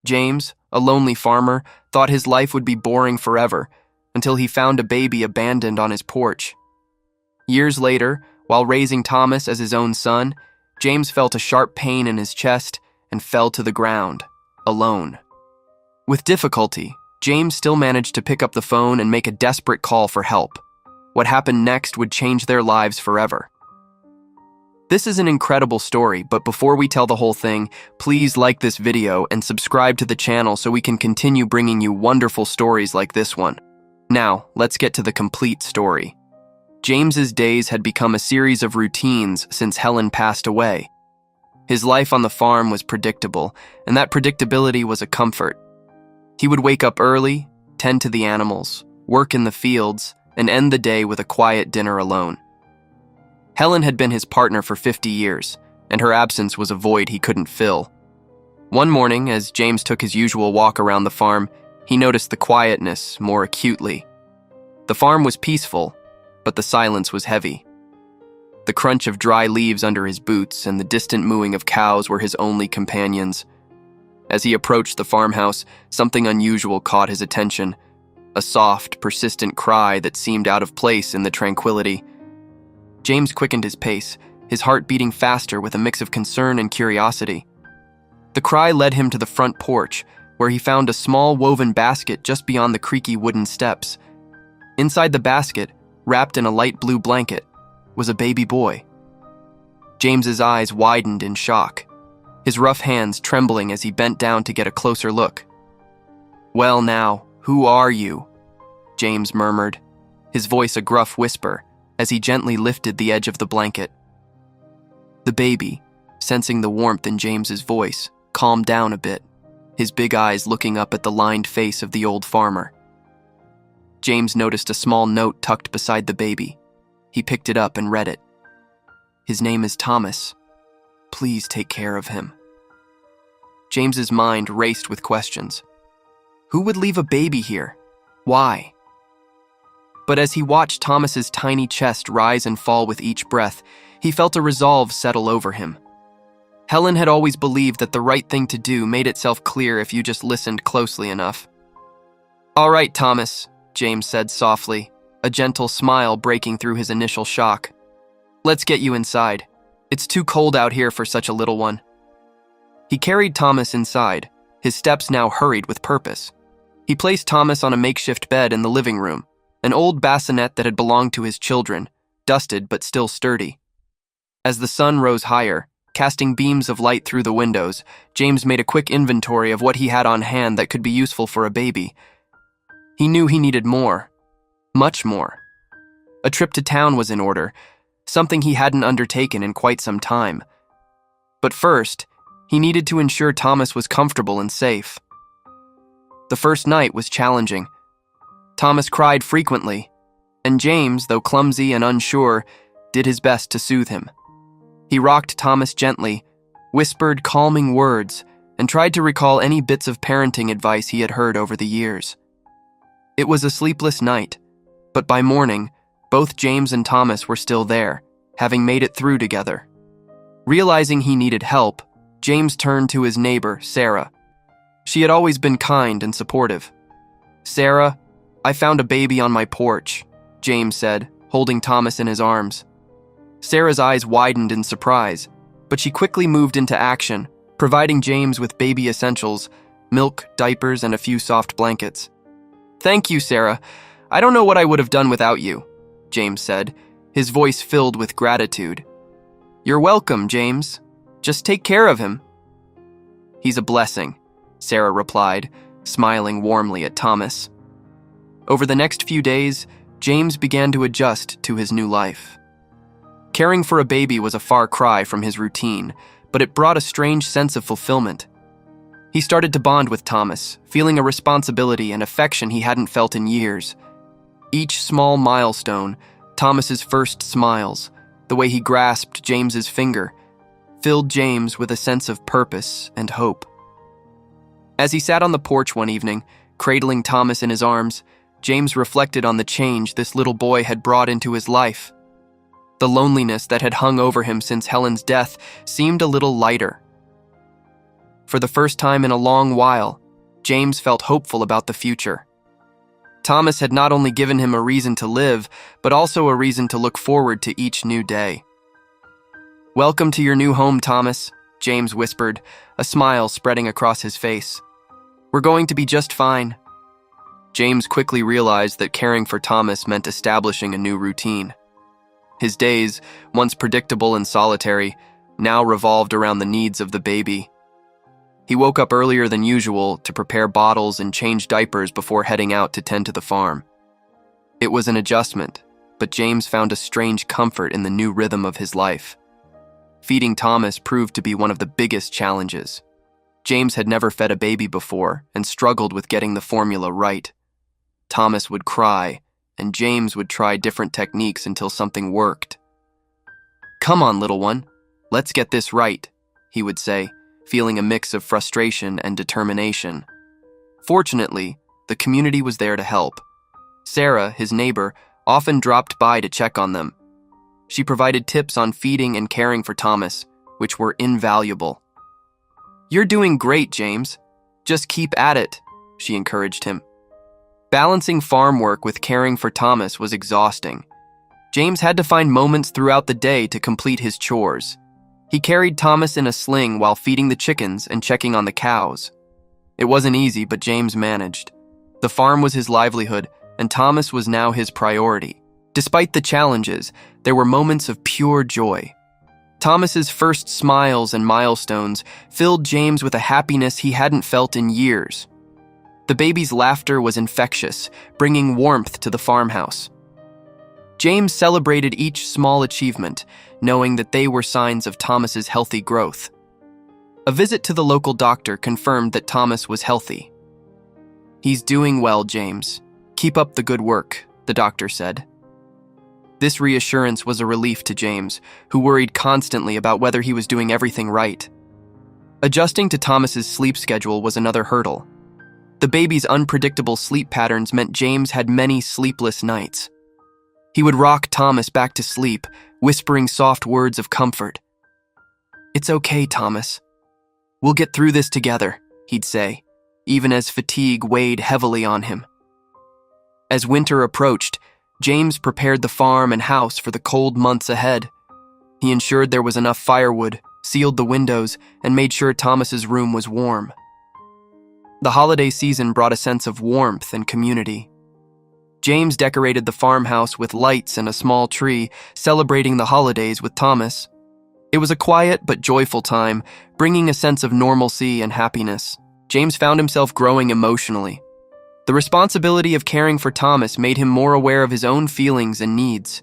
James, a lonely farmer, thought his life would be boring forever until he found a baby abandoned on his porch. Years later, while raising Thomas as his own son, James felt a sharp pain in his chest and fell to the ground, alone. With difficulty, James still managed to pick up the phone and make a desperate call for help. What happened next would change their lives forever. This is an incredible story, but before we tell the whole thing, please like this video and subscribe to the channel so we can continue bringing you wonderful stories like this one. Now, let's get to the complete story. James's days had become a series of routines since Helen passed away. His life on the farm was predictable, and that predictability was a comfort. He would wake up early, tend to the animals, work in the fields, and end the day with a quiet dinner alone. Helen had been his partner for 50 years, and her absence was a void he couldn't fill. One morning, as James took his usual walk around the farm, he noticed the quietness more acutely. The farm was peaceful, but the silence was heavy. The crunch of dry leaves under his boots and the distant mooing of cows were his only companions. As he approached the farmhouse, something unusual caught his attention, a soft, persistent cry that seemed out of place in the tranquility. James quickened his pace, his heart beating faster with a mix of concern and curiosity. The cry led him to the front porch, where he found a small woven basket just beyond the creaky wooden steps. Inside the basket, wrapped in a light blue blanket, was a baby boy. James's eyes widened in shock, his rough hands trembling as he bent down to get a closer look. "Well now, who are you?" James murmured, his voice a gruff whisper, as he gently lifted the edge of the blanket. The baby, sensing the warmth in James's voice, calmed down a bit, his big eyes looking up at the lined face of the old farmer. James noticed a small note tucked beside the baby. He picked it up and read it. "His name is Thomas. Please take care of him." James's mind raced with questions. Who would leave a baby here? Why? But as he watched Thomas's tiny chest rise and fall with each breath, he felt a resolve settle over him. Helen had always believed that the right thing to do made itself clear if you just listened closely enough. "All right, Thomas," James said softly, a gentle smile breaking through his initial shock. "Let's get you inside. It's too cold out here for such a little one." He carried Thomas inside, his steps now hurried with purpose. He placed Thomas on a makeshift bed in the living room, an old bassinet that had belonged to his children, dusted but still sturdy. As the sun rose higher, casting beams of light through the windows, James made a quick inventory of what he had on hand that could be useful for a baby. He knew he needed more, much more. A trip to town was in order, something he hadn't undertaken in quite some time. But first, he needed to ensure Thomas was comfortable and safe. The first night was challenging. Thomas cried frequently, and James, though clumsy and unsure, did his best to soothe him. He rocked Thomas gently, whispered calming words, and tried to recall any bits of parenting advice he had heard over the years. It was a sleepless night, but by morning, both James and Thomas were still there, having made it through together. Realizing he needed help, James turned to his neighbor, Sarah. She had always been kind and supportive. "Sarah, I found a baby on my porch," James said, holding Thomas in his arms. Sarah's eyes widened in surprise, but she quickly moved into action, providing James with baby essentials, milk, diapers, and a few soft blankets. "Thank you, Sarah. I don't know what I would have done without you," James said, his voice filled with gratitude. "You're welcome, James. Just take care of him." "He's a blessing," Sarah replied, smiling warmly at Thomas. Over the next few days, James began to adjust to his new life. Caring for a baby was a far cry from his routine, but it brought a strange sense of fulfillment. He started to bond with Thomas, feeling a responsibility and affection he hadn't felt in years. Each small milestone, Thomas's first smiles, the way he grasped James's finger, filled James with a sense of purpose and hope. As he sat on the porch one evening, cradling Thomas in his arms, James reflected on the change this little boy had brought into his life. The loneliness that had hung over him since Helen's death seemed a little lighter. For the first time in a long while, James felt hopeful about the future. Thomas had not only given him a reason to live, but also a reason to look forward to each new day. "Welcome to your new home, Thomas," James whispered, a smile spreading across his face. "We're going to be just fine." James quickly realized that caring for Thomas meant establishing a new routine. His days, once predictable and solitary, now revolved around the needs of the baby. He woke up earlier than usual to prepare bottles and change diapers before heading out to tend to the farm. It was an adjustment, but James found a strange comfort in the new rhythm of his life. Feeding Thomas proved to be one of the biggest challenges. James had never fed a baby before and struggled with getting the formula right. Thomas would cry, and James would try different techniques until something worked. "Come on, little one, let's get this right," he would say, feeling a mix of frustration and determination. Fortunately, the community was there to help. Sarah, his neighbor, often dropped by to check on them. She provided tips on feeding and caring for Thomas, which were invaluable. "You're doing great, James. Just keep at it," she encouraged him. Balancing farm work with caring for Thomas was exhausting. James had to find moments throughout the day to complete his chores. He carried Thomas in a sling while feeding the chickens and checking on the cows. It wasn't easy, but James managed. The farm was his livelihood, and Thomas was now his priority. Despite the challenges, there were moments of pure joy. Thomas's first smiles and milestones filled James with a happiness he hadn't felt in years. The baby's laughter was infectious, bringing warmth to the farmhouse. James celebrated each small achievement, knowing that they were signs of Thomas's healthy growth. A visit to the local doctor confirmed that Thomas was healthy. "He's doing well, James. Keep up the good work," the doctor said. This reassurance was a relief to James, who worried constantly about whether he was doing everything right. Adjusting to Thomas's sleep schedule was another hurdle. The baby's unpredictable sleep patterns meant James had many sleepless nights. He would rock Thomas back to sleep, whispering soft words of comfort. "It's okay, Thomas. We'll get through this together," he'd say, even as fatigue weighed heavily on him. As winter approached, James prepared the farm and house for the cold months ahead. He ensured there was enough firewood, sealed the windows, and made sure Thomas's room was warm. The holiday season brought a sense of warmth and community. James decorated the farmhouse with lights and a small tree, celebrating the holidays with Thomas. It was a quiet but joyful time, bringing a sense of normalcy and happiness. James found himself growing emotionally. The responsibility of caring for Thomas made him more aware of his own feelings and needs.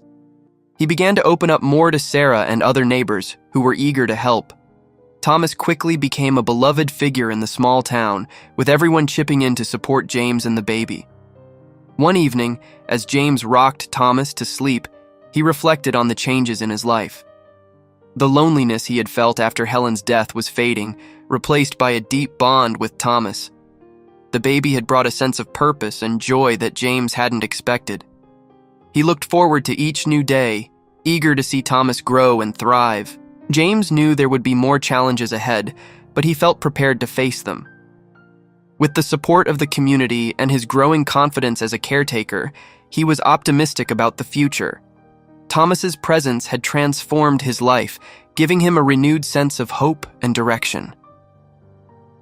He began to open up more to Sarah and other neighbors who were eager to help. Thomas quickly became a beloved figure in the small town, with everyone chipping in to support James and the baby. One evening, as James rocked Thomas to sleep, he reflected on the changes in his life. The loneliness he had felt after Helen's death was fading, replaced by a deep bond with Thomas. The baby had brought a sense of purpose and joy that James hadn't expected. He looked forward to each new day, eager to see Thomas grow and thrive. James knew there would be more challenges ahead, but he felt prepared to face them. With the support of the community and his growing confidence as a caretaker, he was optimistic about the future. Thomas's presence had transformed his life, giving him a renewed sense of hope and direction.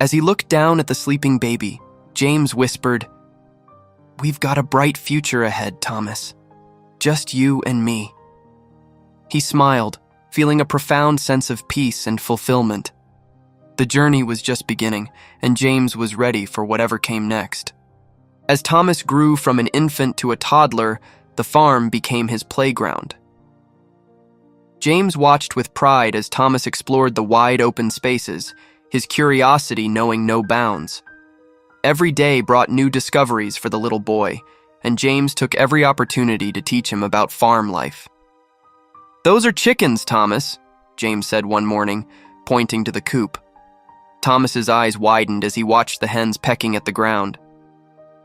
As he looked down at the sleeping baby, James whispered, "We've got a bright future ahead, Thomas. Just you and me." He smiled, feeling a profound sense of peace and fulfillment. The journey was just beginning, and James was ready for whatever came next. As Thomas grew from an infant to a toddler, the farm became his playground. James watched with pride as Thomas explored the wide open spaces, his curiosity knowing no bounds. Every day brought new discoveries for the little boy, and James took every opportunity to teach him about farm life. "Those are chickens, Thomas," James said one morning, pointing to the coop. Thomas's eyes widened as he watched the hens pecking at the ground.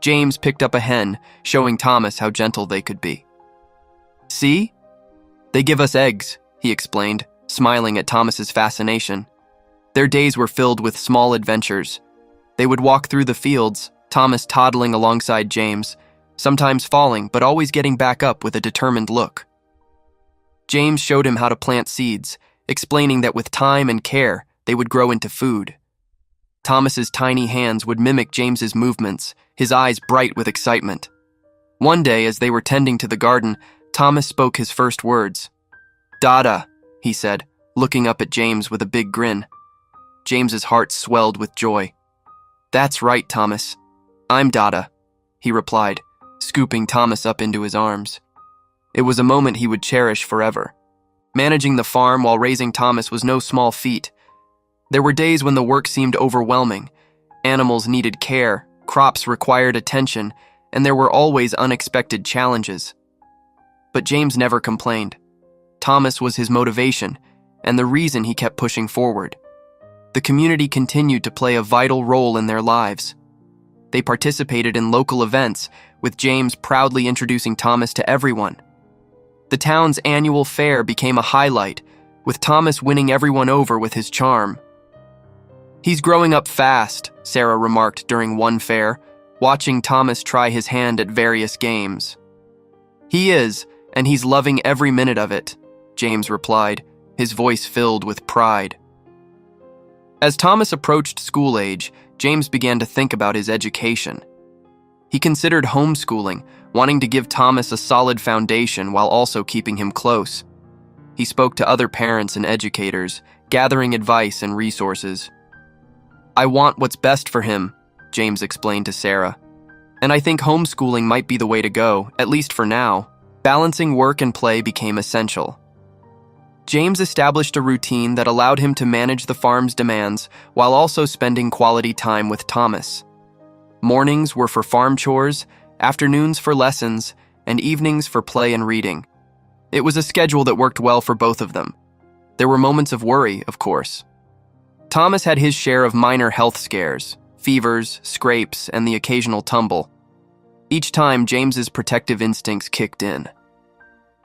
James picked up a hen, showing Thomas how gentle they could be. "See? They give us eggs," he explained, smiling at Thomas's fascination. Their days were filled with small adventures. They would walk through the fields, Thomas toddling alongside James, sometimes falling but always getting back up with a determined look. James showed him how to plant seeds, explaining that with time and care, they would grow into food. Thomas's tiny hands would mimic James's movements, his eyes bright with excitement. One day, as they were tending to the garden, Thomas spoke his first words. "Dada," he said, looking up at James with a big grin. James's heart swelled with joy. "That's right, Thomas. I'm Dada," he replied, scooping Thomas up into his arms. It was a moment he would cherish forever. Managing the farm while raising Thomas was no small feat. There were days when the work seemed overwhelming. Animals needed care, crops required attention, and there were always unexpected challenges. But James never complained. Thomas was his motivation, and the reason he kept pushing forward. The community continued to play a vital role in their lives. They participated in local events, with James proudly introducing Thomas to everyone. The town's annual fair became a highlight, with Thomas winning everyone over with his charm. "He's growing up fast," Sarah remarked during one fair, watching Thomas try his hand at various games. "He is, and he's loving every minute of it," James replied, his voice filled with pride. As Thomas approached school age, James began to think about his education. He considered homeschooling, wanting to give Thomas a solid foundation while also keeping him close. He spoke to other parents and educators, gathering advice and resources. "I want what's best for him," James explained to Sarah. "And I think homeschooling might be the way to go, at least for now." Balancing work and play became essential. James established a routine that allowed him to manage the farm's demands while also spending quality time with Thomas. Mornings were for farm chores, afternoons for lessons, and evenings for play and reading. It was a schedule that worked well for both of them. There were moments of worry, of course. Thomas had his share of minor health scares, fevers, scrapes, and the occasional tumble. Each time, James's protective instincts kicked in.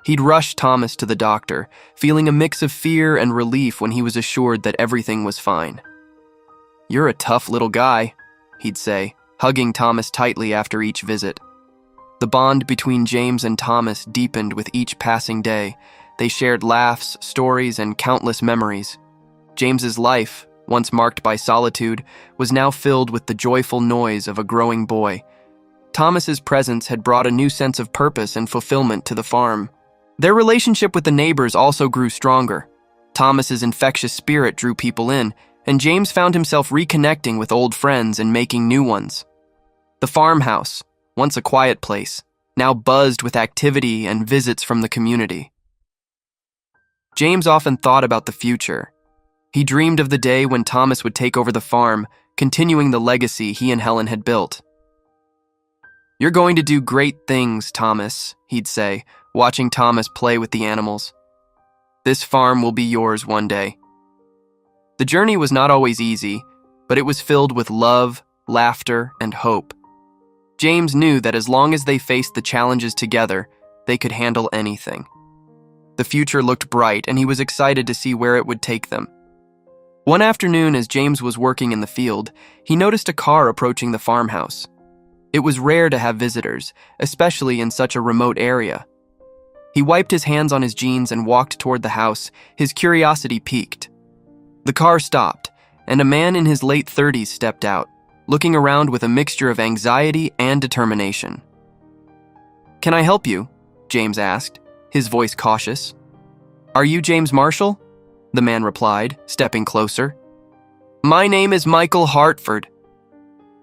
He'd rush Thomas to the doctor, feeling a mix of fear and relief when he was assured that everything was fine. "You're a tough little guy," he'd say, hugging Thomas tightly after each visit. The bond between James and Thomas deepened with each passing day. They shared laughs, stories, and countless memories. James's life, once marked by solitude, was now filled with the joyful noise of a growing boy. Thomas's presence had brought a new sense of purpose and fulfillment to the farm. Their relationship with the neighbors also grew stronger. Thomas's infectious spirit drew people in, and James found himself reconnecting with old friends and making new ones. The farmhouse, once a quiet place, now buzzed with activity and visits from the community. James often thought about the future. He dreamed of the day when Thomas would take over the farm, continuing the legacy he and Helen had built. "You're going to do great things, Thomas," he'd say, watching Thomas play with the animals. "This farm will be yours one day." The journey was not always easy, but it was filled with love, laughter, and hope. James knew that as long as they faced the challenges together, they could handle anything. The future looked bright, and he was excited to see where it would take them. One afternoon, as James was working in the field, he noticed a car approaching the farmhouse. It was rare to have visitors, especially in such a remote area. He wiped his hands on his jeans and walked toward the house, his curiosity piqued. The car stopped, and a man in his late 30s stepped out, looking around with a mixture of anxiety and determination. "Can I help you?" James asked, his voice cautious. "Are you James Marshall?" the man replied, stepping closer. "My name is Michael Hartford.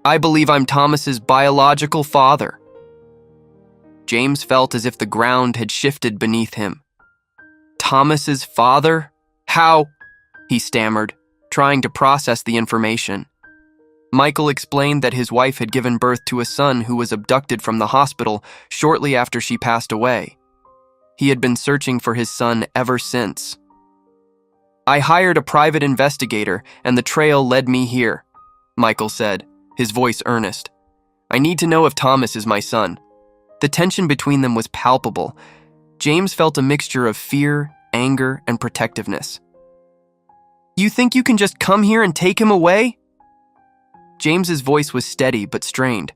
I believe I'm Thomas's biological father." James felt as if the ground had shifted beneath him. "Thomas's father? How?" he stammered, trying to process the information. Michael explained that his wife had given birth to a son who was abducted from the hospital shortly after she passed away. He had been searching for his son ever since. "I hired a private investigator, and the trail led me here," Michael said, his voice earnest. "I need to know if Thomas is my son." The tension between them was palpable. James felt a mixture of fear, anger, and protectiveness. You think you can just come here and take him away? James's voice was steady but strained.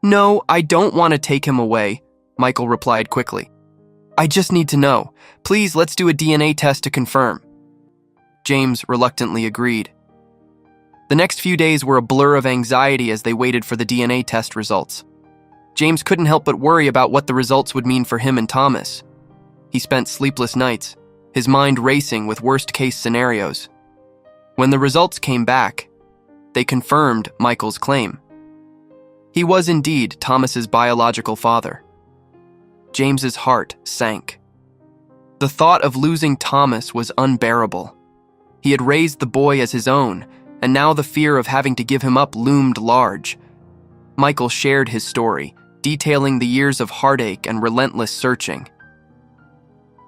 No, I don't want to take him away, Michael replied quickly. I just need to know. Please, let's do a DNA test to confirm. James reluctantly agreed. The next few days were a blur of anxiety as they waited for the DNA test results. James couldn't help but worry about what the results would mean for him and Thomas. He spent sleepless nights, his mind racing with worst-case scenarios. When the results came back, they confirmed Michael's claim. He was indeed Thomas's biological father. James's heart sank. The thought of losing Thomas was unbearable. He had raised the boy as his own, and now the fear of having to give him up loomed large. Michael shared his story, detailing the years of heartache and relentless searching.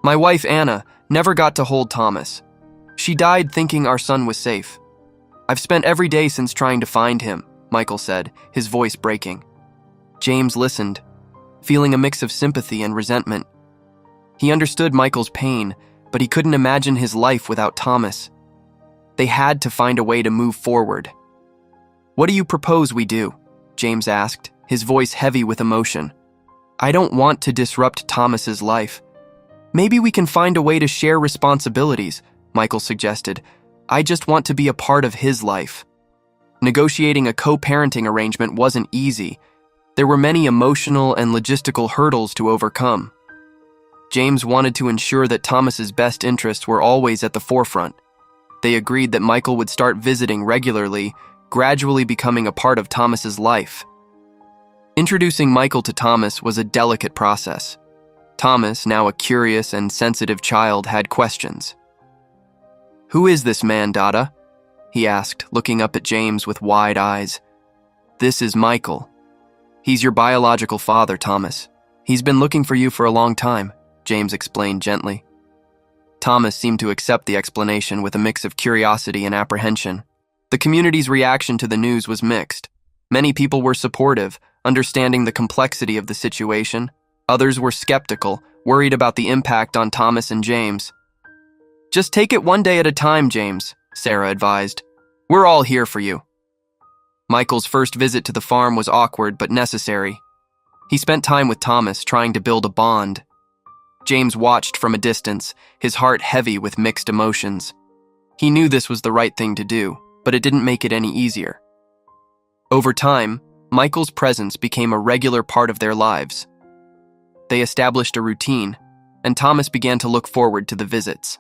My wife, Anna, never got to hold Thomas. She died thinking our son was safe. I've spent every day since trying to find him, Michael said, his voice breaking. James listened, feeling a mix of sympathy and resentment. He understood Michael's pain, but he couldn't imagine his life without Thomas. They had to find a way to move forward. What do you propose we do? James asked, his voice heavy with emotion. I don't want to disrupt Thomas's life. Maybe we can find a way to share responsibilities, Michael suggested. I just want to be a part of his life. Negotiating a co-parenting arrangement wasn't easy. There were many emotional and logistical hurdles to overcome. James wanted to ensure that Thomas's best interests were always at the forefront. They agreed that Michael would start visiting regularly, gradually becoming a part of Thomas's life. Introducing Michael to Thomas was a delicate process. Thomas, now a curious and sensitive child, had questions. Who is this man, Dada? He asked, looking up at James with wide eyes. This is Michael. He's your biological father, Thomas. He's been looking for you for a long time, James explained gently. Thomas seemed to accept the explanation with a mix of curiosity and apprehension. The community's reaction to the news was mixed. Many people were supportive, understanding the complexity of the situation. Others were skeptical, worried about the impact on Thomas and James. Just take it one day at a time, James, Sarah advised. We're all here for you. Michael's first visit to the farm was awkward but necessary. He spent time with Thomas, trying to build a bond. James watched from a distance, his heart heavy with mixed emotions. He knew this was the right thing to do, but it didn't make it any easier. Over time, Michael's presence became a regular part of their lives. They established a routine, and Thomas began to look forward to the visits.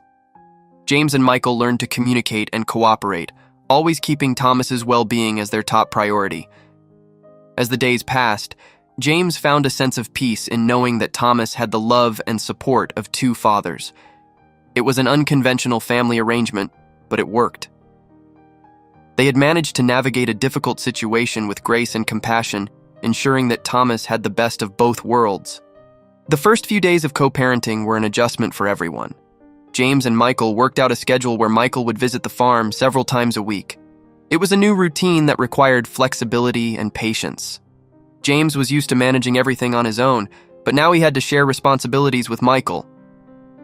James and Michael learned to communicate and cooperate, always keeping Thomas's well-being as their top priority. As the days passed, James found a sense of peace in knowing that Thomas had the love and support of two fathers. It was an unconventional family arrangement, but it worked. They had managed to navigate a difficult situation with grace and compassion, ensuring that Thomas had the best of both worlds. The first few days of co-parenting were an adjustment for everyone. James and Michael worked out a schedule where Michael would visit the farm several times a week. It was a new routine that required flexibility and patience. James was used to managing everything on his own, but now he had to share responsibilities with Michael.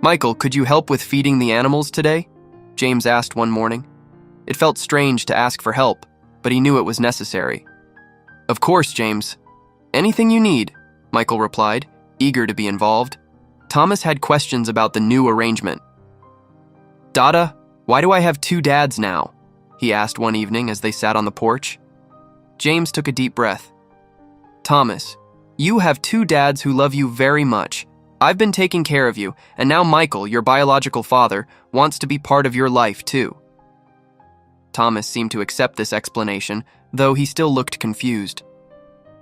Michael, could you help with feeding the animals today? James asked one morning. It felt strange to ask for help, but he knew it was necessary. Of course, James. Anything you need, Michael replied, eager to be involved. Thomas had questions about the new arrangement. Dada, why do I have two dads now? He asked one evening as they sat on the porch. James took a deep breath. Thomas, you have two dads who love you very much. I've been taking care of you, and now Michael, your biological father, wants to be part of your life too. Thomas seemed to accept this explanation, though he still looked confused.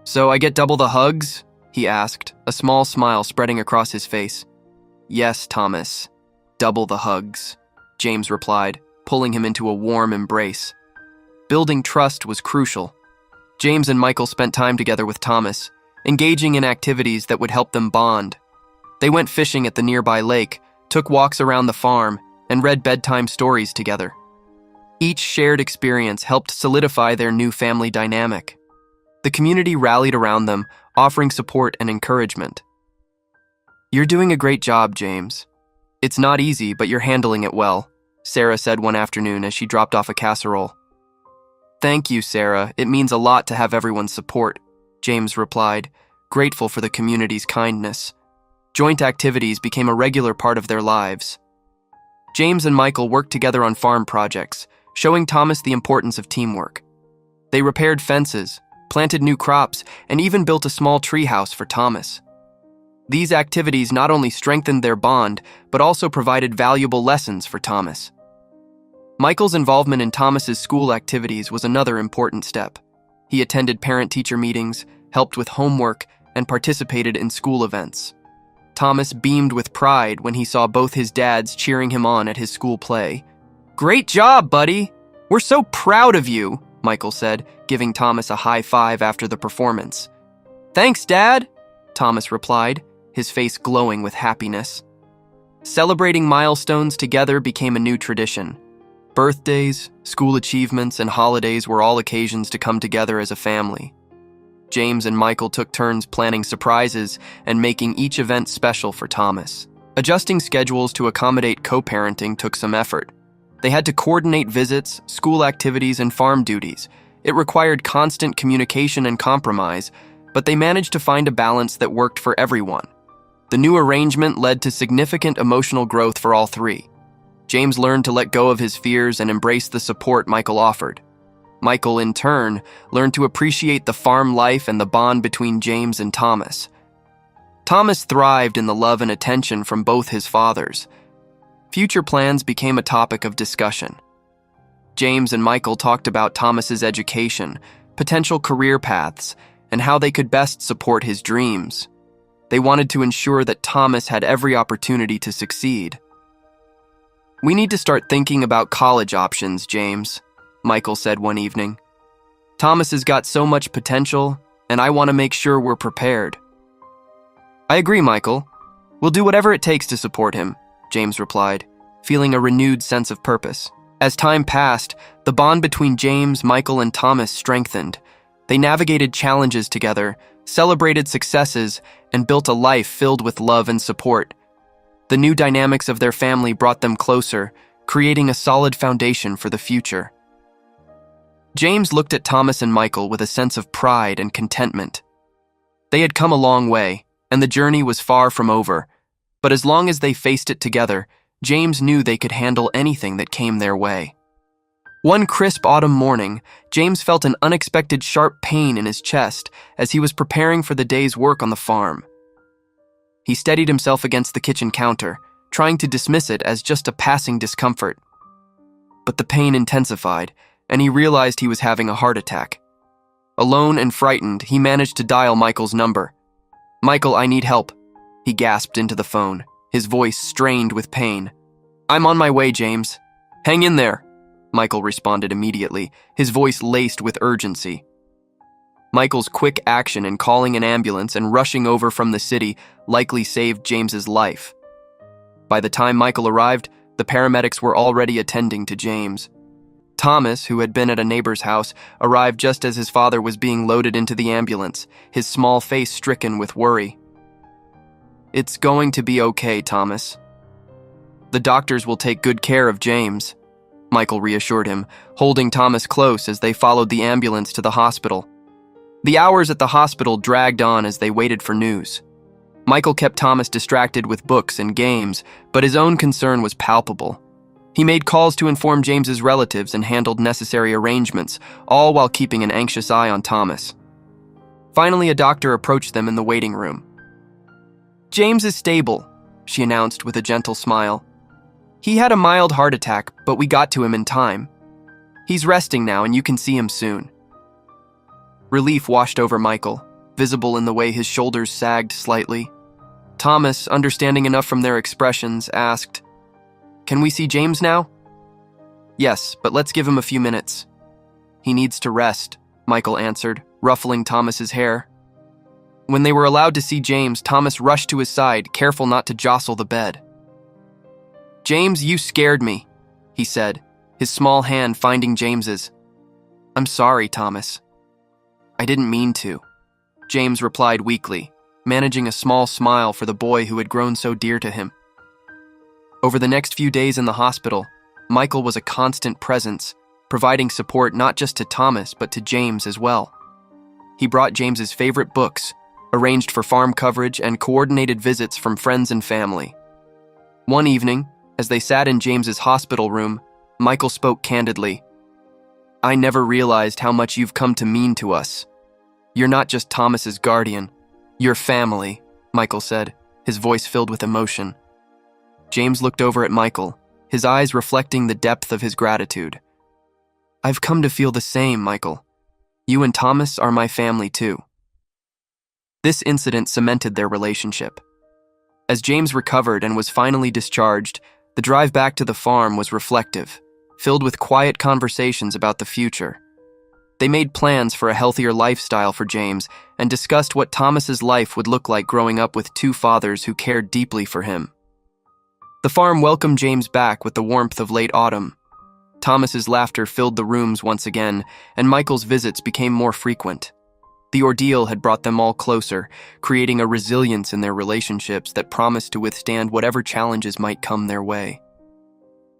So I get double the hugs? He asked, a small smile spreading across his face. Yes, Thomas, double the hugs, James replied, pulling him into a warm embrace. Building trust was crucial. James and Michael spent time together with Thomas, engaging in activities that would help them bond. They went fishing at the nearby lake, took walks around the farm, and read bedtime stories together. Each shared experience helped solidify their new family dynamic. The community rallied around them, offering support and encouragement. You're doing a great job, James. It's not easy, but you're handling it well, Sarah said one afternoon as she dropped off a casserole. "Thank you, Sarah. It means a lot to have everyone's support," James replied, grateful for the community's kindness. Joint activities became a regular part of their lives. James and Michael worked together on farm projects, showing Thomas the importance of teamwork. They repaired fences, planted new crops, and even built a small treehouse for Thomas. These activities not only strengthened their bond, but also provided valuable lessons for Thomas. Michael's involvement in Thomas's school activities was another important step. He attended parent-teacher meetings, helped with homework, and participated in school events. Thomas beamed with pride when he saw both his dads cheering him on at his school play. "Great job, buddy! We're so proud of you," Michael said, giving Thomas a high five after the performance. "Thanks, Dad," Thomas replied, his face glowing with happiness. Celebrating milestones together became a new tradition. Birthdays, school achievements, and holidays were all occasions to come together as a family. James and Michael took turns planning surprises and making each event special for Thomas. Adjusting schedules to accommodate co-parenting took some effort. They had to coordinate visits, school activities, and farm duties. It required constant communication and compromise, but they managed to find a balance that worked for everyone. The new arrangement led to significant emotional growth for all three. James learned to let go of his fears and embrace the support Michael offered. Michael, in turn, learned to appreciate the farm life and the bond between James and Thomas. Thomas thrived in the love and attention from both his fathers. Future plans became a topic of discussion. James and Michael talked about Thomas's education, potential career paths, and how they could best support his dreams. They wanted to ensure that Thomas had every opportunity to succeed. "We need to start thinking about college options, James," Michael said one evening. "Thomas has got so much potential, and I want to make sure we're prepared." "I agree, Michael. We'll do whatever it takes to support him," James replied, feeling a renewed sense of purpose. As time passed, the bond between James, Michael, and Thomas strengthened. They navigated challenges together, celebrated successes, and built a life filled with love and support. The new dynamics of their family brought them closer, creating a solid foundation for the future. James looked at Thomas and Michael with a sense of pride and contentment. They had come a long way, and the journey was far from over, but as long as they faced it together, James knew they could handle anything that came their way. One crisp autumn morning, James felt an unexpected sharp pain in his chest as he was preparing for the day's work on the farm. He steadied himself against the kitchen counter, trying to dismiss it as just a passing discomfort. But the pain intensified, and he realized he was having a heart attack. Alone and frightened, he managed to dial Michael's number. "Michael, I need help," he gasped into the phone, his voice strained with pain. "I'm on my way, James. Hang in there," Michael responded immediately, his voice laced with urgency. Michael's quick action in calling an ambulance and rushing over from the city likely saved James's life. By the time Michael arrived, the paramedics were already attending to James. Thomas, who had been at a neighbor's house, arrived just as his father was being loaded into the ambulance, his small face stricken with worry. "It's going to be okay, Thomas. The doctors will take good care of James," Michael reassured him, holding Thomas close as they followed the ambulance to the hospital. The hours at the hospital dragged on as they waited for news. Michael kept Thomas distracted with books and games, but his own concern was palpable. He made calls to inform James's relatives and handled necessary arrangements, all while keeping an anxious eye on Thomas. Finally, a doctor approached them in the waiting room. "James is stable," she announced with a gentle smile. "He had a mild heart attack, but we got to him in time. He's resting now, and you can see him soon." Relief washed over Michael, visible in the way his shoulders sagged slightly. Thomas, understanding enough from their expressions, asked, "Can we see James now?" "Yes, but let's give him a few minutes." "He needs to rest," Michael answered, ruffling Thomas's hair. When they were allowed to see James, Thomas rushed to his side, careful not to jostle the bed. "James, you scared me," he said, his small hand finding James's. "I'm sorry, Thomas. I didn't mean to," James replied weakly, managing a small smile for the boy who had grown so dear to him. Over the next few days in the hospital, Michael was a constant presence, providing support not just to Thomas but to James as well. He brought James's favorite books, arranged for farm coverage, and coordinated visits from friends and family. One evening, as they sat in James's hospital room, Michael spoke candidly. "I never realized how much you've come to mean to us. You're not just Thomas's guardian, you're family," Michael said, his voice filled with emotion. James looked over at Michael, his eyes reflecting the depth of his gratitude. "I've come to feel the same, Michael. You and Thomas are my family too." This incident cemented their relationship. As James recovered and was finally discharged, the drive back to the farm was reflective, filled with quiet conversations about the future. They made plans for a healthier lifestyle for James and discussed what Thomas's life would look like growing up with two fathers who cared deeply for him. The farm welcomed James back with the warmth of late autumn. Thomas's laughter filled the rooms once again, and Michael's visits became more frequent. The ordeal had brought them all closer, creating a resilience in their relationships that promised to withstand whatever challenges might come their way.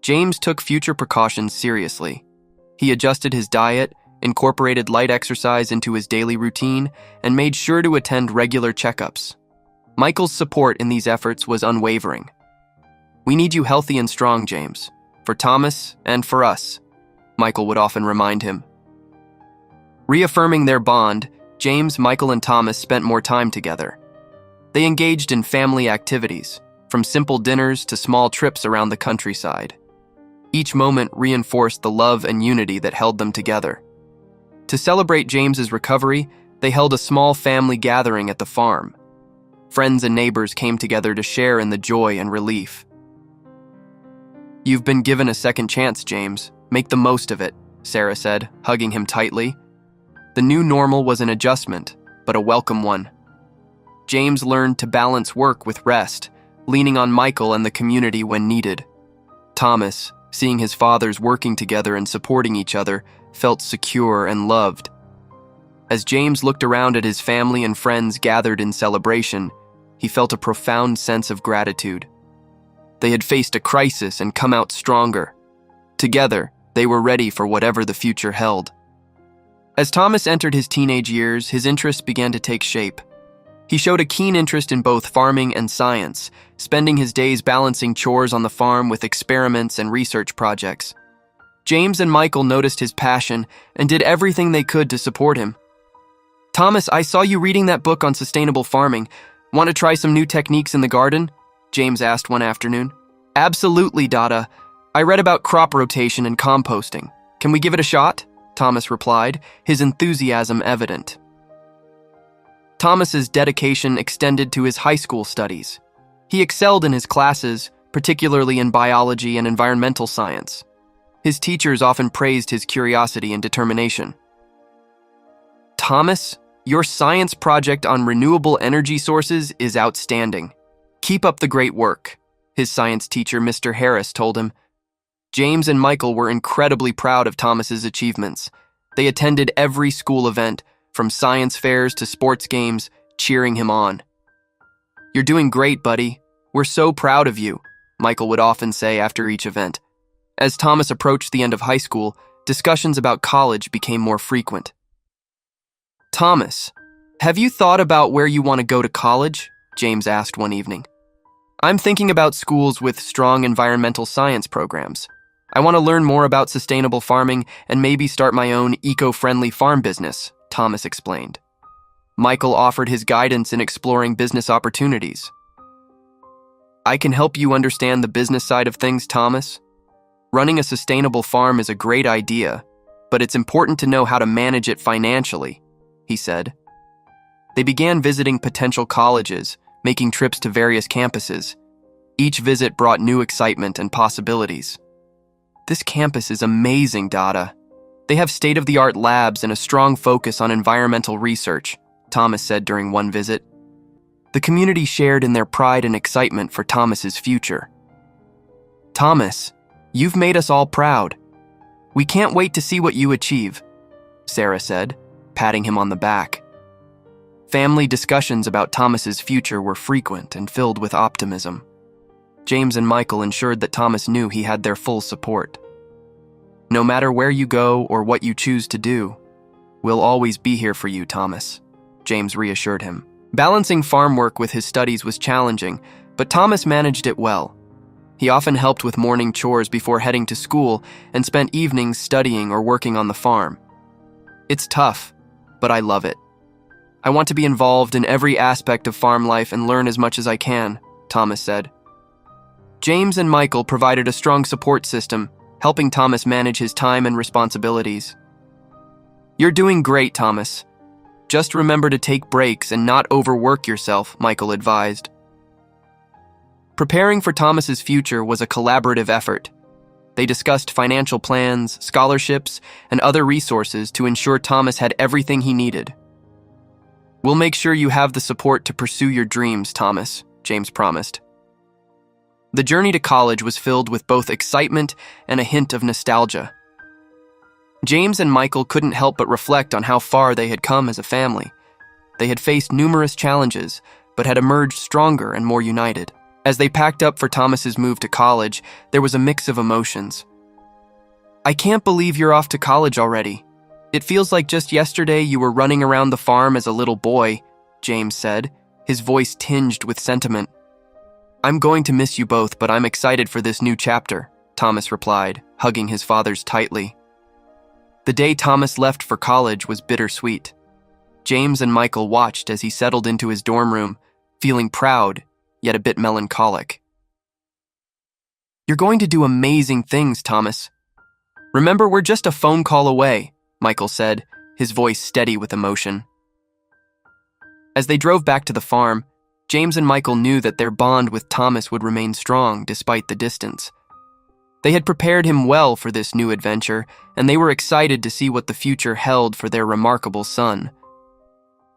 James took future precautions seriously. He adjusted his diet, incorporated light exercise into his daily routine, and made sure to attend regular checkups. Michael's support in these efforts was unwavering. "We need you healthy and strong, James, for Thomas and for us," Michael would often remind him. Reaffirming their bond, James, Michael, and Thomas spent more time together. They engaged in family activities, from simple dinners to small trips around the countryside. Each moment reinforced the love and unity that held them together. To celebrate James's recovery, they held a small family gathering at the farm. Friends and neighbors came together to share in the joy and relief. "You've been given a second chance, James. Make the most of it," Sarah said, hugging him tightly. The new normal was an adjustment, but a welcome one. James learned to balance work with rest, leaning on Michael and the community when needed. Thomas, seeing his fathers working together and supporting each other, felt secure and loved. As James looked around at his family and friends gathered in celebration, he felt a profound sense of gratitude. They had faced a crisis and come out stronger. Together, they were ready for whatever the future held. As Thomas entered his teenage years, his interests began to take shape. He showed a keen interest in both farming and science, spending his days balancing chores on the farm with experiments and research projects. James and Michael noticed his passion and did everything they could to support him. "Thomas, I saw you reading that book on sustainable farming. Want to try some new techniques in the garden?" James asked one afternoon. "Absolutely, Dada. I read about crop rotation and composting. Can we give it a shot?" Thomas replied, his enthusiasm evident. Thomas's dedication extended to his high school studies. He excelled in his classes, particularly in biology and environmental science. His teachers often praised his curiosity and determination. "Thomas, your science project on renewable energy sources is outstanding. Keep up the great work," his science teacher, Mr. Harris, told him. James and Michael were incredibly proud of Thomas's achievements. They attended every school event, from science fairs to sports games, cheering him on. "You're doing great, buddy. We're so proud of you," Michael would often say after each event. As Thomas approached the end of high school, discussions about college became more frequent. "Thomas, have you thought about where you want to go to college?" James asked one evening. "I'm thinking about schools with strong environmental science programs. I want to learn more about sustainable farming and maybe start my own eco-friendly farm business," Thomas explained. Michael offered his guidance in exploring business opportunities. "I can help you understand the business side of things, Thomas. Running a sustainable farm is a great idea, but it's important to know how to manage it financially," he said. They began visiting potential colleges, making trips to various campuses. Each visit brought new excitement and possibilities. "This campus is amazing, Dada. They have state-of-the-art labs and a strong focus on environmental research," Thomas said during one visit. The community shared in their pride and excitement for Thomas's future. "Thomas, you've made us all proud. We can't wait to see what you achieve," Sarah said, patting him on the back. Family discussions about Thomas's future were frequent and filled with optimism. James and Michael ensured that Thomas knew he had their full support. No matter where you go or what you choose to do, we'll always be here for you, Thomas, James reassured him. Balancing farm work with his studies was challenging, but Thomas managed it well. He often helped with morning chores before heading to school and spent evenings studying or working on the farm. It's tough, but I love it. I want to be involved in every aspect of farm life and learn as much as I can, Thomas said. James and Michael provided a strong support system, helping Thomas manage his time and responsibilities. You're doing great, Thomas. Just remember to take breaks and not overwork yourself, Michael advised. Preparing for Thomas's future was a collaborative effort. They discussed financial plans, scholarships, and other resources to ensure Thomas had everything he needed. We'll make sure you have the support to pursue your dreams, Thomas, James promised. The journey to college was filled with both excitement and a hint of nostalgia. James and Michael couldn't help but reflect on how far they had come as a family. They had faced numerous challenges, but had emerged stronger and more united. As they packed up for Thomas's move to college, there was a mix of emotions. I can't believe you're off to college already. It feels like just yesterday you were running around the farm as a little boy, James said, his voice tinged with sentiment. I'm going to miss you both, but I'm excited for this new chapter, Thomas replied, hugging his father tightly. The day Thomas left for college was bittersweet. James and Michael watched as he settled into his dorm room, feeling proud, yet a bit melancholic. You're going to do amazing things, Thomas. Remember, we're just a phone call away, Michael said, his voice steady with emotion. As they drove back to the farm, James and Michael knew that their bond with Thomas would remain strong despite the distance. They had prepared him well for this new adventure, and they were excited to see what the future held for their remarkable son.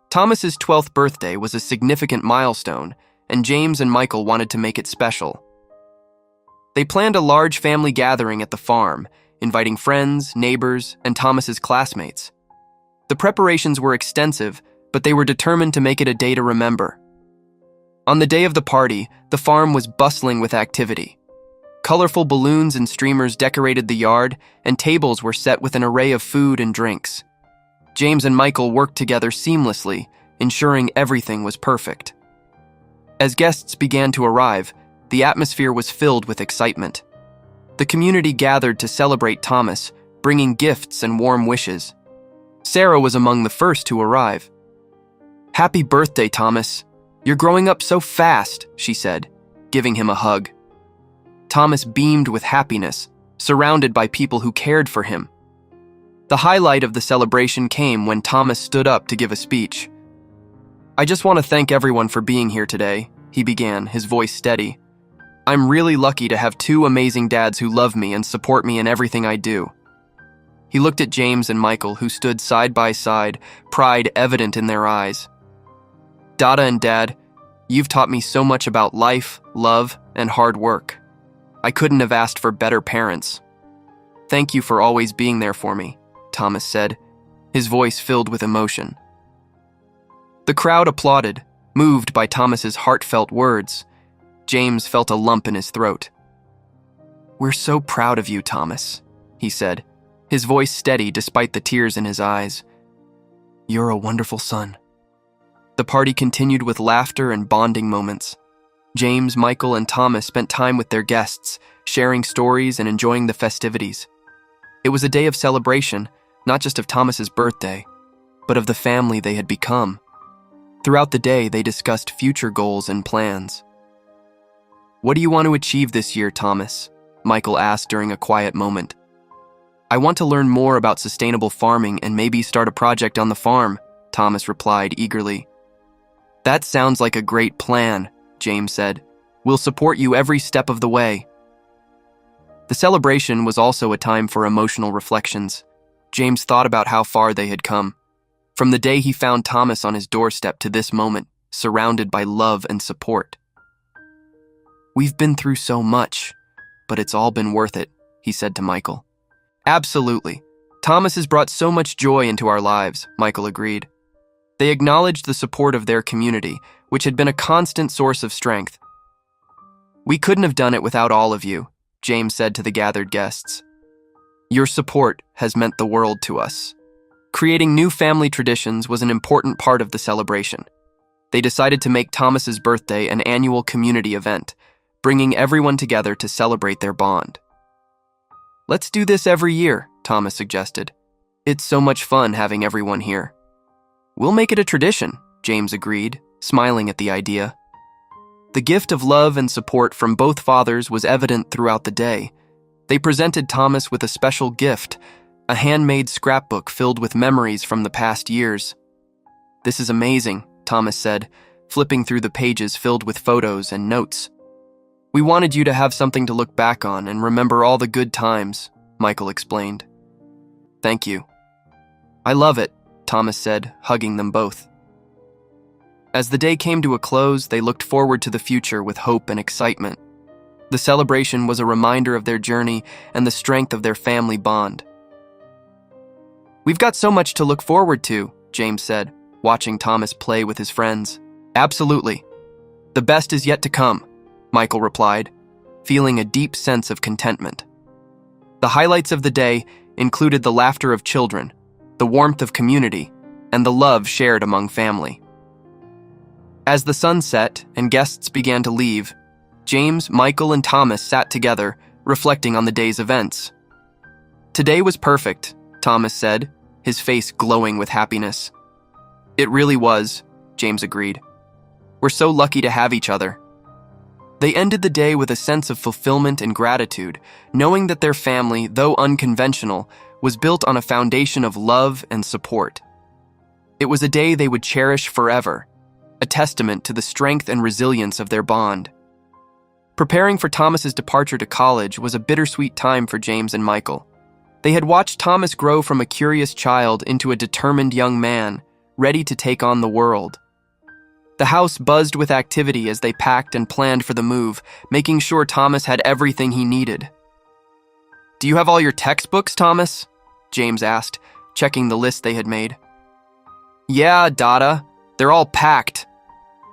Thomas's 12th birthday was a significant milestone, and James and Michael wanted to make it special. They planned a large family gathering at the farm, inviting friends, neighbors, and Thomas's classmates. The preparations were extensive, but they were determined to make it a day to remember. On the day of the party, the farm was bustling with activity. Colorful balloons and streamers decorated the yard, and tables were set with an array of food and drinks. James and Michael worked together seamlessly, ensuring everything was perfect. As guests began to arrive, the atmosphere was filled with excitement. The community gathered to celebrate Thomas, bringing gifts and warm wishes. Sarah was among the first to arrive. Happy birthday, Thomas. You're growing up so fast, she said, giving him a hug. Thomas beamed with happiness, surrounded by people who cared for him. The highlight of the celebration came when Thomas stood up to give a speech. I just want to thank everyone for being here today, he began, his voice steady. I'm really lucky to have two amazing dads who love me and support me in everything I do. He looked at James and Michael, who stood side by side, pride evident in their eyes. Dada and Dad, you've taught me so much about life, love, and hard work. I couldn't have asked for better parents. Thank you for always being there for me, Thomas said, his voice filled with emotion. The crowd applauded, moved by Thomas's heartfelt words. James felt a lump in his throat. We're so proud of you, Thomas, he said, his voice steady despite the tears in his eyes. You're a wonderful son. The party continued with laughter and bonding moments. James, Michael, and Thomas spent time with their guests, sharing stories and enjoying the festivities. It was a day of celebration, not just of Thomas's birthday, but of the family they had become. Throughout the day, they discussed future goals and plans. What do you want to achieve this year, Thomas? Michael asked during a quiet moment. I want to learn more about sustainable farming and maybe start a project on the farm, Thomas replied eagerly. That sounds like a great plan, James said. We'll support you every step of the way. The celebration was also a time for emotional reflections. James thought about how far they had come. From the day he found Thomas on his doorstep to this moment, surrounded by love and support. We've been through so much, but it's all been worth it, he said to Michael. Absolutely. Thomas has brought so much joy into our lives, Michael agreed. They acknowledged the support of their community, which had been a constant source of strength. We couldn't have done it without all of you, James said to the gathered guests. Your support has meant the world to us." Creating new family traditions was an important part of the celebration. They decided to make Thomas's birthday an annual community event, bringing everyone together to celebrate their bond. "Let's do this every year," Thomas suggested. "It's so much fun having everyone here." "We'll make it a tradition," James agreed, smiling at the idea. The gift of love and support from both fathers was evident throughout the day. They presented Thomas with a special gift, a handmade scrapbook filled with memories from the past years. "This is amazing," Thomas said, flipping through the pages filled with photos and notes. "We wanted you to have something to look back on and remember all the good times," Michael explained. "Thank you." "I love it," Thomas said, hugging them both. As the day came to a close, they looked forward to the future with hope and excitement. The celebration was a reminder of their journey and the strength of their family bond. "We've got so much to look forward to," James said, watching Thomas play with his friends. "Absolutely. The best is yet to come," Michael replied, feeling a deep sense of contentment. The highlights of the day included the laughter of children, the warmth of community, and the love shared among family. As the sun set and guests began to leave, James, Michael, and Thomas sat together, reflecting on the day's events. "Today was perfect," Thomas said, his face glowing with happiness. "It really was," James agreed. "We're so lucky to have each other." They ended the day with a sense of fulfillment and gratitude, knowing that their family, though unconventional, was built on a foundation of love and support. It was a day they would cherish forever, a testament to the strength and resilience of their bond. Preparing for Thomas's departure to college was a bittersweet time for James and Michael. They had watched Thomas grow from a curious child into a determined young man, ready to take on the world. The house buzzed with activity as they packed and planned for the move, making sure Thomas had everything he needed. "Do you have all your textbooks, Thomas?" James asked, checking the list they had made. "Yeah, Dada. They're all packed.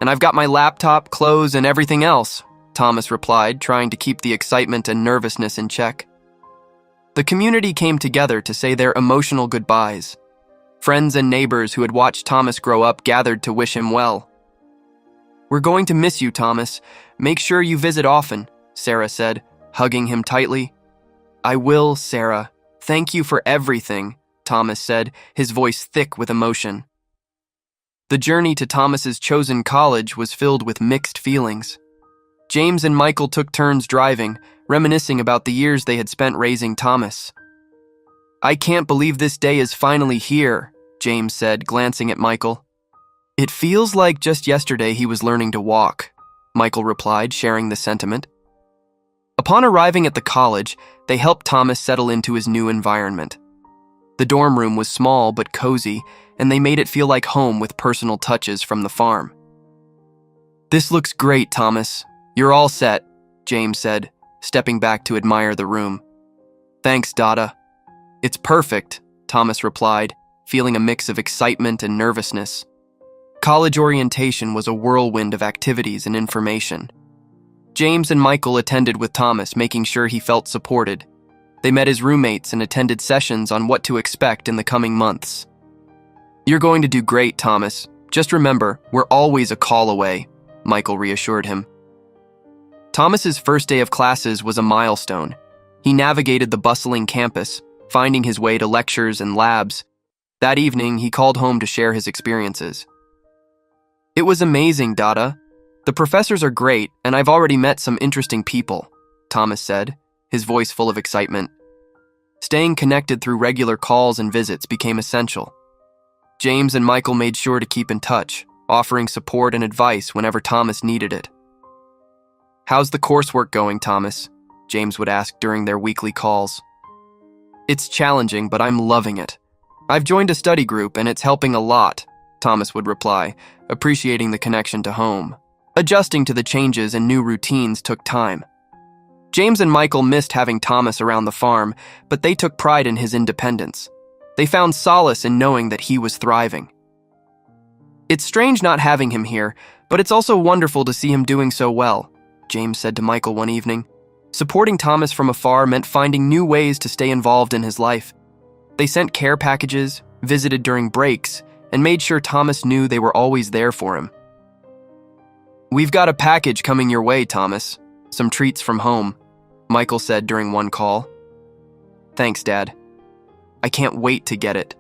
And I've got my laptop, clothes, and everything else," Thomas replied, trying to keep the excitement and nervousness in check. The community came together to say their emotional goodbyes. Friends and neighbors who had watched Thomas grow up gathered to wish him well. "We're going to miss you, Thomas. Make sure you visit often," Sarah said, hugging him tightly. "I will, Sarah. Thank you for everything," Thomas said, his voice thick with emotion. The journey to Thomas's chosen college was filled with mixed feelings. James and Michael took turns driving, reminiscing about the years they had spent raising Thomas. "I can't believe this day is finally here," James said, glancing at Michael. "It feels like just yesterday he was learning to walk," Michael replied, sharing the sentiment. Upon arriving at the college, they helped Thomas settle into his new environment. The dorm room was small but cozy, and they made it feel like home with personal touches from the farm. "This looks great, Thomas. You're all set," James said, stepping back to admire the room. "Thanks, Dada." "It's perfect," Thomas replied, feeling a mix of excitement and nervousness. College orientation was a whirlwind of activities and information. James and Michael attended with Thomas, making sure he felt supported. They met his roommates and attended sessions on what to expect in the coming months. "You're going to do great, Thomas. Just remember, we're always a call away," Michael reassured him. Thomas's first day of classes was a milestone. He navigated the bustling campus, finding his way to lectures and labs. That evening, he called home to share his experiences. "It was amazing, Dada. The professors are great, and I've already met some interesting people," Thomas said, his voice full of excitement. Staying connected through regular calls and visits became essential. James and Michael made sure to keep in touch, offering support and advice whenever Thomas needed it. "How's the coursework going, Thomas?" James would ask during their weekly calls. "It's challenging, but I'm loving it. I've joined a study group, and it's helping a lot," Thomas would reply, appreciating the connection to home. Adjusting to the changes and new routines took time. James and Michael missed having Thomas around the farm, but they took pride in his independence. They found solace in knowing that he was thriving. "It's strange not having him here, but it's also wonderful to see him doing so well," James said to Michael one evening. Supporting Thomas from afar meant finding new ways to stay involved in his life. They sent care packages, visited during breaks, and made sure Thomas knew they were always there for him. "We've got a package coming your way, Thomas. Some treats from home," Michael said during one call. "Thanks, Dad. I can't wait to get it,"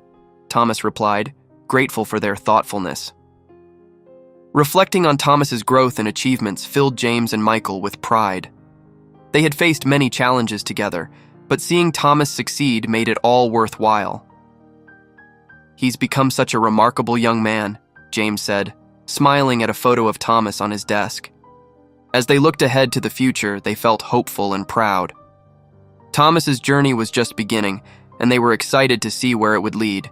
Thomas replied, grateful for their thoughtfulness. Reflecting on Thomas's growth and achievements filled James and Michael with pride. They had faced many challenges together, but seeing Thomas succeed made it all worthwhile. "He's become such a remarkable young man," James said, smiling at a photo of Thomas on his desk. As they looked ahead to the future, they felt hopeful and proud. Thomas's journey was just beginning, and they were excited to see where it would lead.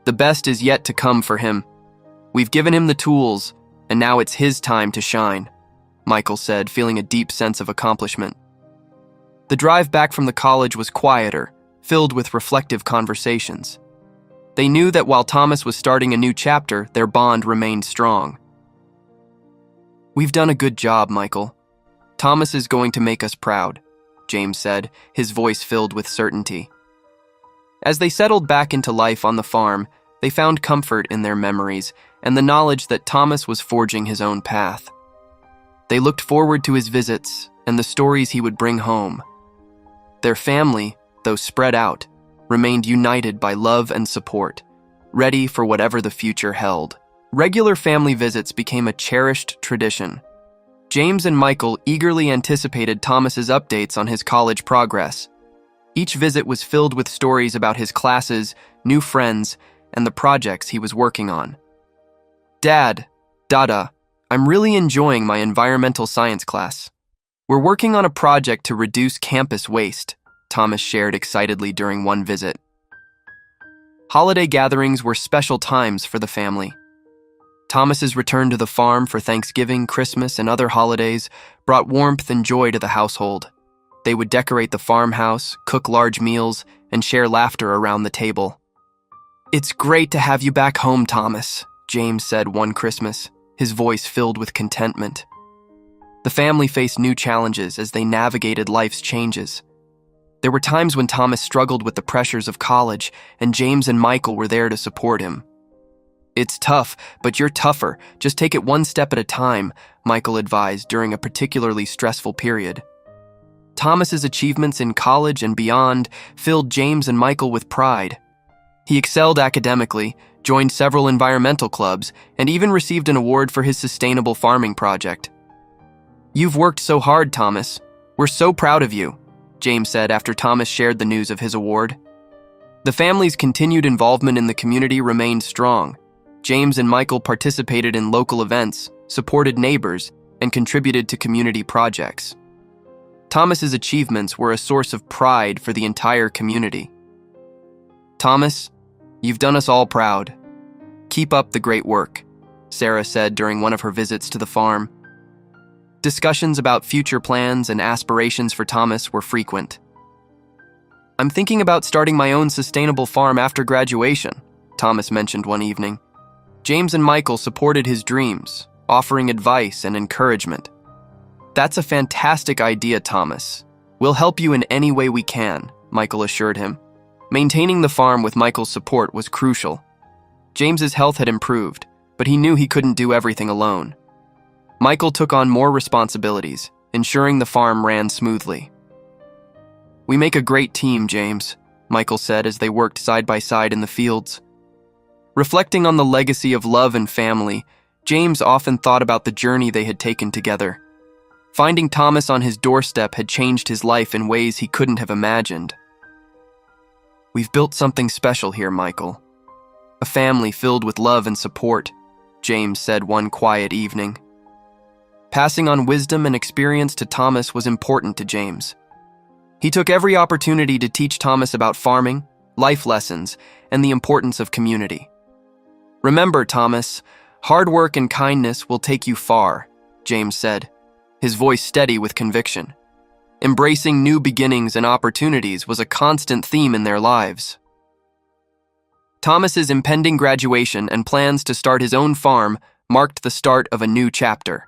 "The best is yet to come for him. We've given him the tools, and now it's his time to shine," Michael said, feeling a deep sense of accomplishment. The drive back from the college was quieter, filled with reflective conversations. They knew that while Thomas was starting a new chapter, their bond remained strong. "We've done a good job, Michael. Thomas is going to make us proud," James said, his voice filled with certainty. As they settled back into life on the farm, they found comfort in their memories and the knowledge that Thomas was forging his own path. They looked forward to his visits and the stories he would bring home. Their family, though spread out, remained united by love and support, ready for whatever the future held. Regular family visits became a cherished tradition. James and Michael eagerly anticipated Thomas's updates on his college progress. Each visit was filled with stories about his classes, new friends, and the projects he was working on. "Dad, Dada, I'm really enjoying my environmental science class. We're working on a project to reduce campus waste," Thomas shared excitedly during one visit. Holiday gatherings were special times for the family. Thomas's return to the farm for Thanksgiving, Christmas, and other holidays brought warmth and joy to the household. They would decorate the farmhouse, cook large meals, and share laughter around the table. "It's great to have you back home, Thomas," James said one Christmas, his voice filled with contentment. The family faced new challenges as they navigated life's changes. There were times when Thomas struggled with the pressures of college, and James and Michael were there to support him. "It's tough, but you're tougher. Just take it one step at a time," Michael advised during a particularly stressful period. Thomas's achievements in college and beyond filled James and Michael with pride. He excelled academically, joined several environmental clubs, and even received an award for his sustainable farming project. "You've worked so hard, Thomas. We're so proud of you," James said after Thomas shared the news of his award. The family's continued involvement in the community remained strong. James and Michael participated in local events, supported neighbors, and contributed to community projects. Thomas's achievements were a source of pride for the entire community. "Thomas, you've done us all proud. Keep up the great work," Sarah said during one of her visits to the farm. Discussions about future plans and aspirations for Thomas were frequent. "I'm thinking about starting my own sustainable farm after graduation," Thomas mentioned one evening. James and Michael supported his dreams, offering advice and encouragement. "That's a fantastic idea, Thomas. We'll help you in any way we can," Michael assured him. Maintaining the farm with Michael's support was crucial. James's health had improved, but he knew he couldn't do everything alone. Michael took on more responsibilities, ensuring the farm ran smoothly. "We make a great team, James," Michael said as they worked side by side in the fields. Reflecting on the legacy of love and family, James often thought about the journey they had taken together. Finding Thomas on his doorstep had changed his life in ways he couldn't have imagined. "We've built something special here, Michael. A family filled with love and support," James said one quiet evening. Passing on wisdom and experience to Thomas was important to James. He took every opportunity to teach Thomas about farming, life lessons, and the importance of community. "Remember, Thomas, hard work and kindness will take you far," James said, his voice steady with conviction. Embracing new beginnings and opportunities was a constant theme in their lives. Thomas's impending graduation and plans to start his own farm marked the start of a new chapter.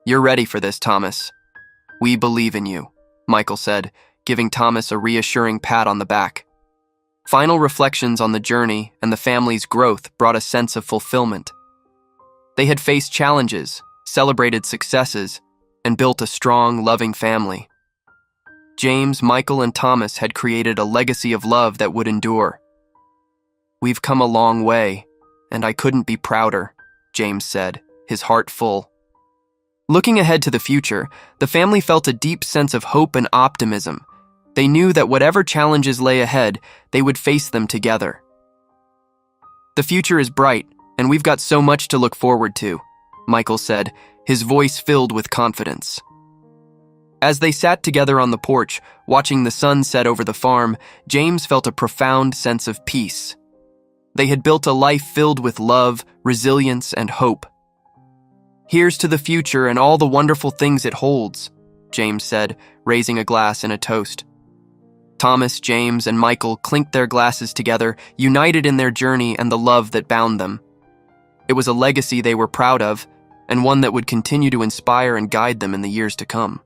"You're ready for this, Thomas. "We believe in you," Michael said, giving Thomas a reassuring pat on the back. Final reflections on the journey and the family's growth brought a sense of fulfillment. They had faced challenges, celebrated successes, and built a strong, loving family. James, Michael, and Thomas had created a legacy of love that would endure. "We've come a long way, and I couldn't be prouder," James said, his heart full. Looking ahead to the future, the family felt a deep sense of hope and optimism. They knew that whatever challenges lay ahead, they would face them together. "The future is bright, and we've got so much to look forward to," Michael said, his voice filled with confidence. As they sat together on the porch, watching the sun set over the farm, James felt a profound sense of peace. They had built a life filled with love, resilience, and hope. "Here's to the future and all the wonderful things it holds," James said, raising a glass in a toast. Thomas, James, and Michael clinked their glasses together, united in their journey and the love that bound them. It was a legacy they were proud of, and one that would continue to inspire and guide them in the years to come.